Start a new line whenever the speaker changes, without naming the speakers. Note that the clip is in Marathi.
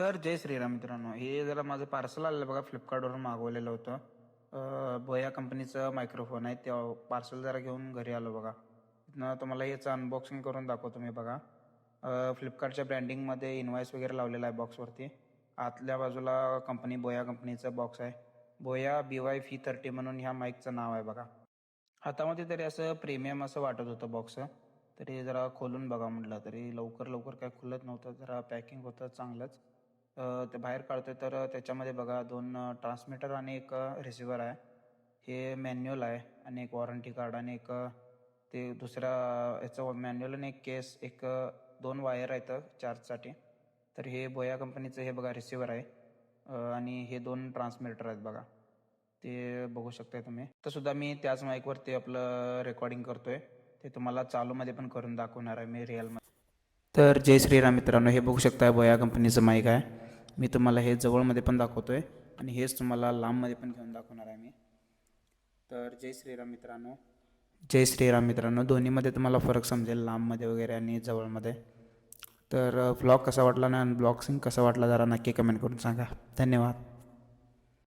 तर जय श्रीराम मित्रांनो, हे जरा माझं पार्सल आलेलं बघा, फ्लिपकार्टवरून मागवलेलं होतं. बोया कंपनीचं मायक्रोफोन आहे. ते पार्सल जरा घेऊन घरी आलो बघा. तिथनं तुम्हाला याचं अनबॉक्सिंग करून दाखवतो मी बघा. फ्लिपकार्टच्या ब्रँडिंगमध्ये इनवॉइस वगैरे लावलेला आहे बॉक्सवरती. आतल्या बाजूला कंपनी बोया कंपनीचं बॉक्स आहे. बोया BY-V30 म्हणून ह्या माईकचं नाव आहे बघा. हातामध्ये तरी असं प्रीमियम असं वाटत होतं बॉक्स. तरी जरा खोलून बघा म्हटलं, तरी लवकर लवकर काय खुलत नव्हतं. जरा पॅकिंग होतं चांगलंच. ते बाहेर काढतोय तर त्याच्यामध्ये बघा 2 ट्रान्समीटर आणि एक रिसिव्हर आहे. हे मॅन्युअल आहे आणि एक वॉरंटी कार्ड आणि एक ते दुसरा याचं मॅन्युअल आणि एक केस, एक 2 वायर आहेत चार्जसाठी. तर हे बोया कंपनीचं हे बघा रिसिव्हर आहे आणि हे 2 ट्रान्समीटर आहेत बघा. ते बघू शकताय तुम्ही. तर सुद्धा मी त्याच माईकवरती आपलं रेकॉर्डिंग करतोय. ते तुम्हाला चालूमध्ये पण करून दाखवणार आहे मी रिअलमध्ये. तर जय श्रीराम मित्रांनो, हे बघू शकता बोया कंपनीचं माईक आहे. मी तुम्हाला हे जवळमध्ये पण दाखवतोय आणि हेच तुम्हाला लांबमध्ये पण घेऊन दाखवणार आहे मी. तर जय श्रीराम मित्रांनो, जय श्रीराम मित्रांनो, दोन्हीमध्ये तुम्हाला फरक समजेल, लांबमध्ये वगैरे आणि जवळमध्ये. तर व्लॉग कसा वाटला ना, अनबॉक्सिंग कसा वाटला जरा नक्की कमेंट करून सांगा. धन्यवाद.